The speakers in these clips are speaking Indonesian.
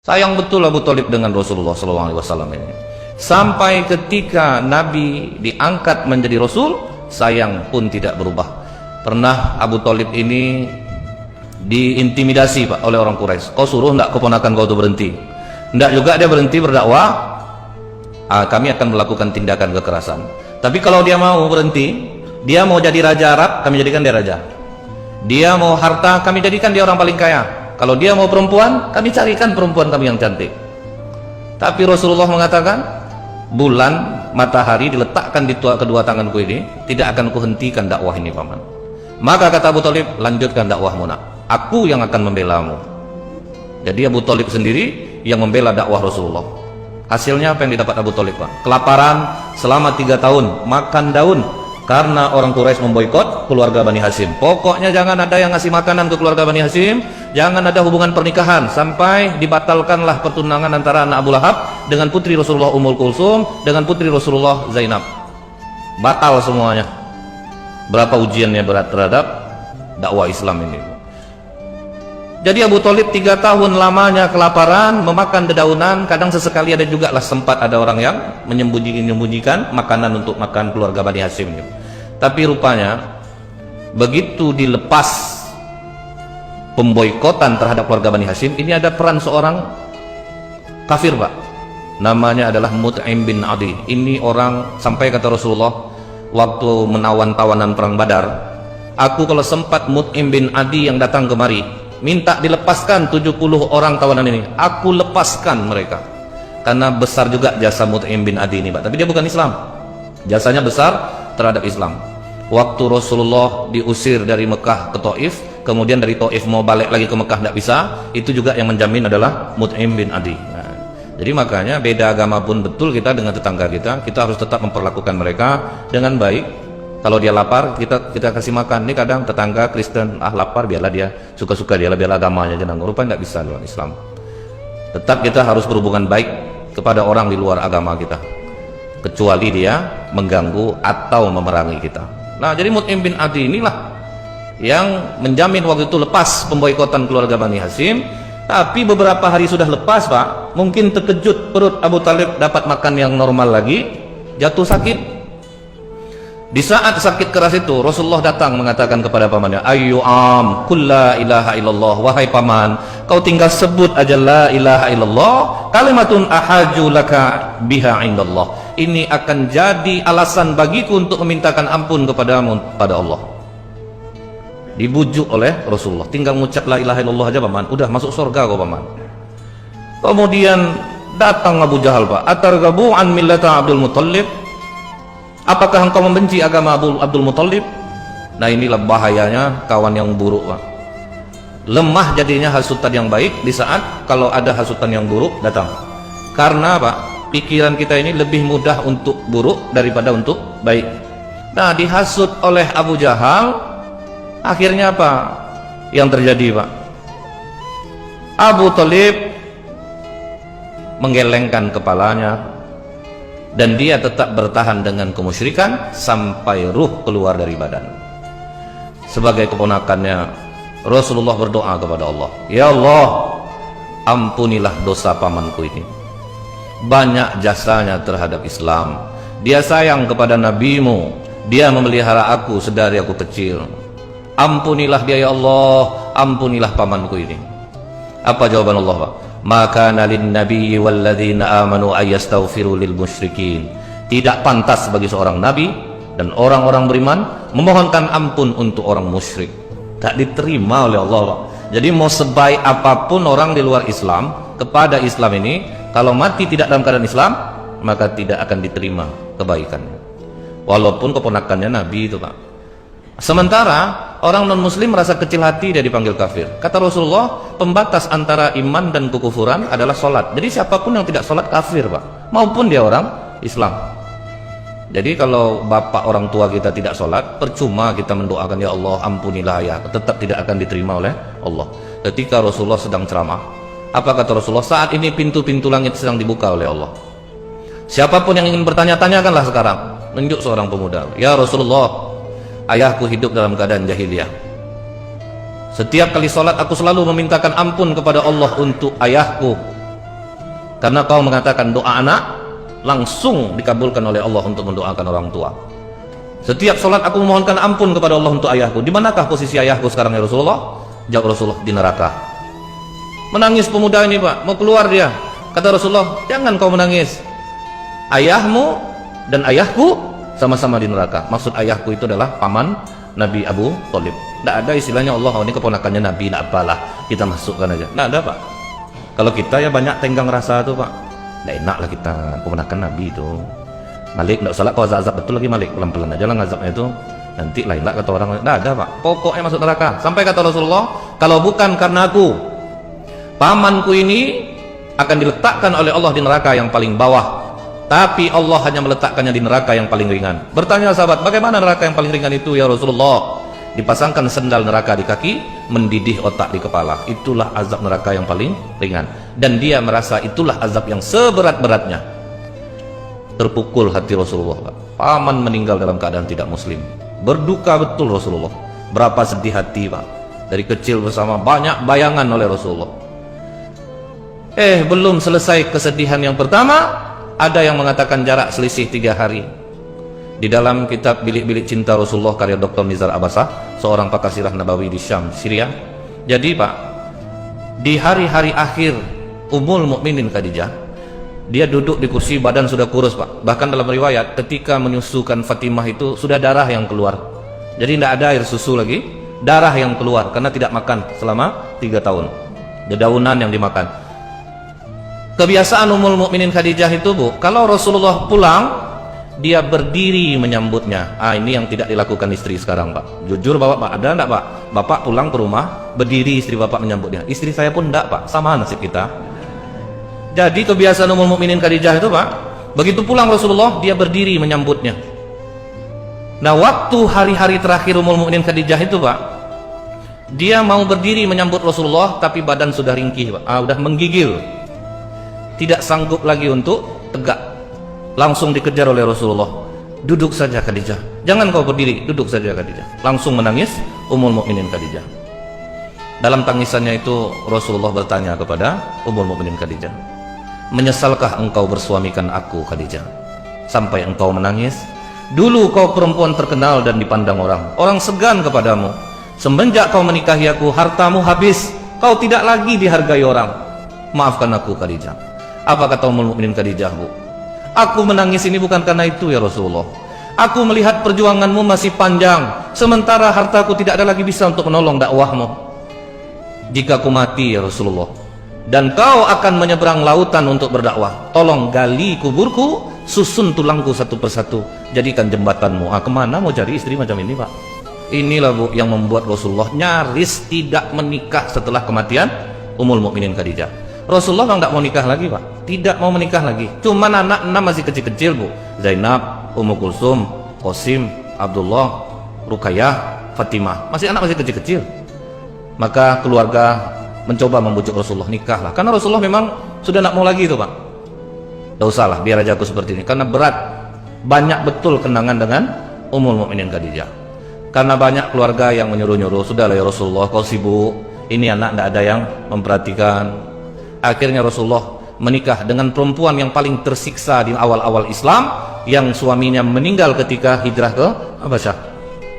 Sayang betul Abu Thalib dengan Rasulullah SAW ini. Sampai ketika Nabi diangkat menjadi Rasul, sayang pun tidak berubah. Pernah Abu Thalib ini diintimidasi Pak oleh orang Quraisy. Kau suruh enggak keponakan kau itu berhenti? Enggak juga dia berhenti berdakwah. Kami akan melakukan tindakan kekerasan. Tapi kalau dia mau berhenti, dia mau jadi raja Arab, kami jadikan dia raja. Dia mau harta, kami jadikan dia orang paling kaya. Kalau dia mau perempuan, kami carikan perempuan kami yang cantik. Tapi Rasulullah mengatakan, bulan, matahari diletakkan di kedua tanganku ini, tidak akan kuhentikan dakwah ini paman. Maka kata Abu Thalib, lanjutkan dakwahmu nak, aku yang akan membelamu. Jadi Abu Thalib sendiri yang membela dakwah Rasulullah. Hasilnya apa yang didapat Abu Thalib Pak? Kelaparan selama 3 tahun, makan daun, karena orang Quraisy memboikot keluarga Bani Hashim. Pokoknya jangan ada yang ngasih makanan ke keluarga Bani Hashim, jangan ada hubungan pernikahan, sampai dibatalkanlah pertunangan antara anak Abu Lahab dengan putri Rasulullah Ummul Kulsum dengan putri Rasulullah Zainab. Batal semuanya. Berapa ujiannya berat terhadap dakwah Islam ini. Jadi Abu Thalib 3 tahun lamanya kelaparan, memakan dedaunan, kadang sesekali ada juga lah sempat ada orang yang menyembunyikan makanan untuk makan keluarga Bani Hashim. Tapi rupanya begitu dilepas pemboikotan terhadap keluarga Bani Hashim, ini ada peran seorang kafir Pak, namanya adalah Mut'im bin Adi. Ini orang, sampai kata Rasulullah waktu menawan tawanan perang Badar, aku kalau sempat Mut'im bin Adi yang datang kemari minta dilepaskan 70 orang tawanan ini, aku lepaskan mereka, karena besar juga jasa Mut'im bin Adi ini Pak. Tapi dia bukan Islam, jasanya besar terhadap Islam. Waktu Rasulullah diusir dari Mekah ke Taif, kemudian dari Taif mau balik lagi ke Mekah tidak bisa, itu juga yang menjamin adalah Mut'im bin Adi. Nah, jadi makanya beda agama pun betul kita dengan tetangga kita harus tetap memperlakukan mereka dengan baik. Kalau dia lapar, kita kasih makan. Ini kadang tetangga Kristen, lapar, biarlah dia suka-suka dia, biarlah agamanya jangan. Rupanya tidak bisa dalam Islam. Tetap kita harus berhubungan baik kepada orang di luar agama kita, kecuali dia mengganggu atau memerangi kita. Nah, jadi Mut'im bin Adi inilah yang menjamin waktu itu lepas pemboikotan keluarga Bani Hashim. Tapi beberapa hari sudah lepas Pak, mungkin terkejut perut Abu Thalib dapat makan yang normal lagi, jatuh sakit. Di saat sakit keras itu Rasulullah datang mengatakan kepada pamannya, Ayyu am qul la ilaha illallah, wahai paman, kau tinggal sebut aja la ilaha illallah, kalimatun ahaju laka biha indallah. Ini akan jadi alasan bagiku untuk memintakan ampun kepadamu pada Allah. Dibujuk oleh Rasulullah, tinggal mengucap la ilaha illallah aja paman, udah masuk surga kau paman. Kemudian datang Abu Jahal Pak, atarghabu an millata Abdul Muthalib, apakah engkau membenci agama Abdul Muthalib? Nah, inilah bahayanya kawan yang buruk Pak. Lemah jadinya hasutan yang baik di saat kalau ada hasutan yang buruk datang. Karena Pak, pikiran kita ini lebih mudah untuk buruk daripada untuk baik. Nah, dihasut oleh Abu Jahal, akhirnya apa yang terjadi Pak? Abu Thalib menggelengkan kepalanya, dan dia tetap bertahan dengan kemusyrikan sampai ruh keluar dari badan. Sebagai keponakannya, Rasulullah berdoa kepada Allah, Ya Allah, ampunilah dosa pamanku ini. Banyak jasanya terhadap Islam, dia sayang kepada nabimu, dia memelihara aku sedari aku kecil. Ampunilah dia ya Allah, ampunilah pamanku ini. Apa jawaban Allah Pak? Maka nalin nabiyyi walladzina amanu ayastaghfiru lil musyrikin. Tidak pantas bagi seorang nabi dan orang-orang beriman memohonkan ampun untuk orang musyrik. Tak diterima oleh Allah Pak. Jadi mau sebaik apapun orang di luar Islam kepada Islam ini, kalau mati tidak dalam keadaan Islam, maka tidak akan diterima kebaikannya, walaupun keponakannya nabi itu Pak. Sementara orang non-muslim merasa kecil hati, dia dipanggil kafir. Kata Rasulullah, pembatas antara iman dan kekufuran adalah sholat. Jadi siapapun yang tidak sholat kafir Pak, maupun dia orang Islam. Jadi kalau bapak orang tua kita tidak sholat, percuma kita mendoakan ya Allah ampunilah ya, tetap tidak akan diterima oleh Allah. Ketika Rasulullah sedang ceramah, apa kata Rasulullah? Saat ini pintu-pintu langit sedang dibuka oleh Allah. Siapapun yang ingin bertanya-tanyakanlah sekarang. Menunjuk seorang pemuda, ya Rasulullah, ayahku hidup dalam keadaan jahiliyah. Setiap kali sholat aku selalu memintakan ampun kepada Allah untuk ayahku. Karena kau mengatakan doa anak langsung dikabulkan oleh Allah untuk mendoakan orang tua. Setiap sholat aku memohonkan ampun kepada Allah untuk ayahku. Di manakah posisi ayahku sekarang ya Rasulullah? Jawab Rasulullah, di neraka. Menangis pemuda ini Pak, mau keluar dia. Kata Rasulullah, jangan kau menangis. Ayahmu dan ayahku sama-sama di neraka. Maksud ayahku itu adalah paman Nabi Abu Thalib. Tidak ada istilahnya Allah, oh, ini keponakannya Nabi, tidak apalah, kita masukkan aja. Tidak ada Pak. Kalau kita ya banyak tenggang rasa tuh Pak. Tidak enak lah kita, keponakan Nabi itu. Malik, tidak salah kau azab betul lagi Malik, pelan-pelan aja lah ngazabnya itu. Nanti lain lah kata orang. Tidak ada Pak, pokoknya masuk neraka. Sampai kata Rasulullah, kalau bukan karena aku, pamanku ini akan diletakkan oleh Allah di neraka yang paling bawah. Tapi Allah hanya meletakkannya di neraka yang paling ringan. Bertanya sahabat, bagaimana neraka yang paling ringan itu ya Rasulullah? Dipasangkan sendal neraka di kaki, mendidih otak di kepala. Itulah azab neraka yang paling ringan. Dan dia merasa itulah azab yang seberat-beratnya. Terpukul hati Rasulullah. Paman meninggal dalam keadaan tidak muslim. Berduka betul Rasulullah. Berapa sedih hati Pak. Dari kecil bersama banyak bayangan oleh Rasulullah. Belum selesai kesedihan yang pertama, ada yang mengatakan jarak selisih 3 hari. Di dalam kitab Bilik-bilik Cinta Rasulullah karya Dr. Nizar Abbasah, seorang pakar sirah Nabawi di Syam, Syria. Jadi Pak, di hari-hari akhir Ummul Mukminin Khadijah, dia duduk di kursi, badan sudah kurus Pak. Bahkan dalam riwayat ketika menyusukan Fatimah itu sudah darah yang keluar. Jadi tidak ada air susu lagi, darah yang keluar karena tidak makan selama 3 tahun. Dedaunan yang dimakan. Kebiasaan Ummul Mukminin Khadijah itu Bu, kalau Rasulullah pulang, dia berdiri menyambutnya. Ini yang tidak dilakukan istri sekarang Pak. Jujur Bapak, ada enggak Pak? Bapak pulang ke rumah, berdiri istri Bapak menyambutnya. Istri saya pun enggak Pak, sama nasib kita. Jadi kebiasaan Ummul Mukminin Khadijah itu Pak, begitu pulang Rasulullah, dia berdiri menyambutnya. Nah waktu hari-hari terakhir Ummul Mukminin Khadijah itu Pak, dia mau berdiri menyambut Rasulullah, tapi badan sudah ringkih Pak, sudah menggigil. Tidak sanggup lagi untuk tegak. Langsung dikejar oleh Rasulullah. Duduk saja Khadijah, jangan kau berdiri, duduk saja Khadijah. Langsung menangis Ummul Mukminin Khadijah. Dalam tangisannya itu Rasulullah bertanya kepada Ummul Mukminin Khadijah, menyesalkah engkau bersuamikan aku Khadijah sampai engkau menangis? Dulu kau perempuan terkenal dan dipandang orang, orang segan kepadamu. Semenjak kau menikahi aku, hartamu habis, kau tidak lagi dihargai orang. Maafkan aku Khadijah. Apa kata Ummul Mukminin Khadijah Bu? Aku menangis ini bukan karena itu ya Rasulullah. Aku melihat perjuanganmu masih panjang, sementara hartaku tidak ada lagi bisa untuk menolong dakwahmu. Jika aku mati ya Rasulullah, dan kau akan menyeberang lautan untuk berdakwah, tolong gali kuburku, susun tulangku satu persatu, jadikan jembatanmu. Kemana mau cari istri macam ini Pak? Inilah Bu yang membuat Rasulullah nyaris tidak menikah setelah kematian Ummul Mukminin Khadijah. Rasulullah memang tidak mau nikah lagi Pak, tidak mau menikah lagi. Cuman anak 6 masih kecil-kecil Bu, Zainab, Ummu Kulsum, Qasim, Abdullah, Ruqayyah, Fatimah, masih kecil-kecil. Maka keluarga mencoba membujuk Rasulullah, nikahlah. Karena Rasulullah memang sudah tidak mau lagi itu Pak. Tidak usahlah, biar aja aku seperti ini. Karena berat, banyak betul kenangan dengan Ummul Mukminin Khadijah. Karena banyak keluarga yang menyuruh-nyuruh, sudahlah ya Rasulullah, kau sibuk, ini anak tidak ada yang memperhatikan. Akhirnya Rasulullah menikah dengan perempuan yang paling tersiksa di awal-awal Islam, yang suaminya meninggal ketika hijrah ke Habasyah.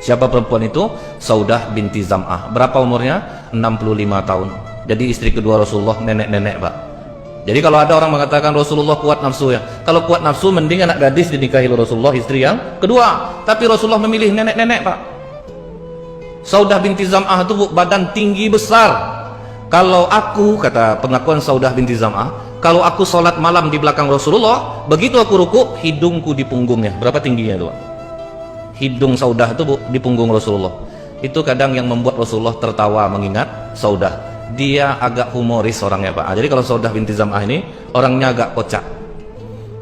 Siapa perempuan itu? Saudah binti Zam'ah. Berapa umurnya? 65 tahun. Jadi istri kedua Rasulullah, nenek-nenek Pak. Jadi kalau ada orang mengatakan Rasulullah kuat nafsu ya, kalau kuat nafsu mending anak gadis dinikahi Rasulullah, istri yang kedua. Tapi Rasulullah memilih nenek-nenek Pak. Saudah binti Zam'ah itu badan tinggi besar. Kalau aku, kata pengakuan Saudah binti Zam'ah, kalau aku sholat malam di belakang Rasulullah, begitu aku ruku, hidungku di punggungnya. Berapa tingginya itu Pak? Hidung Saudah itu Bu, di punggung Rasulullah. Itu kadang yang membuat Rasulullah tertawa mengingat Saudah. Dia agak humoris orangnya Pak. Jadi kalau Saudah binti Zam'ah ini orangnya agak kocak.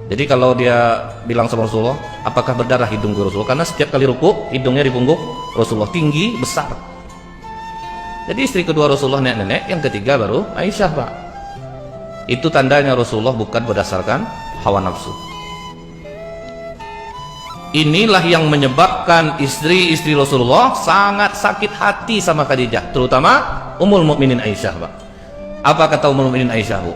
Jadi kalau dia bilang sama Rasulullah, apakah berdarah hidungku Rasulullah? Karena setiap kali ruku, hidungnya di punggung Rasulullah, tinggi, besar. Jadi istri kedua Rasulullah nenek-nenek, yang ketiga baru Aisyah Pak. Itu tandanya Rasulullah bukan berdasarkan hawa nafsu. Inilah yang menyebabkan istri-istri Rasulullah sangat sakit hati sama Khadijah, terutama Ummul Mukminin Aisyah Pak. Apa kata Ummul Mukminin Aisyah Bu?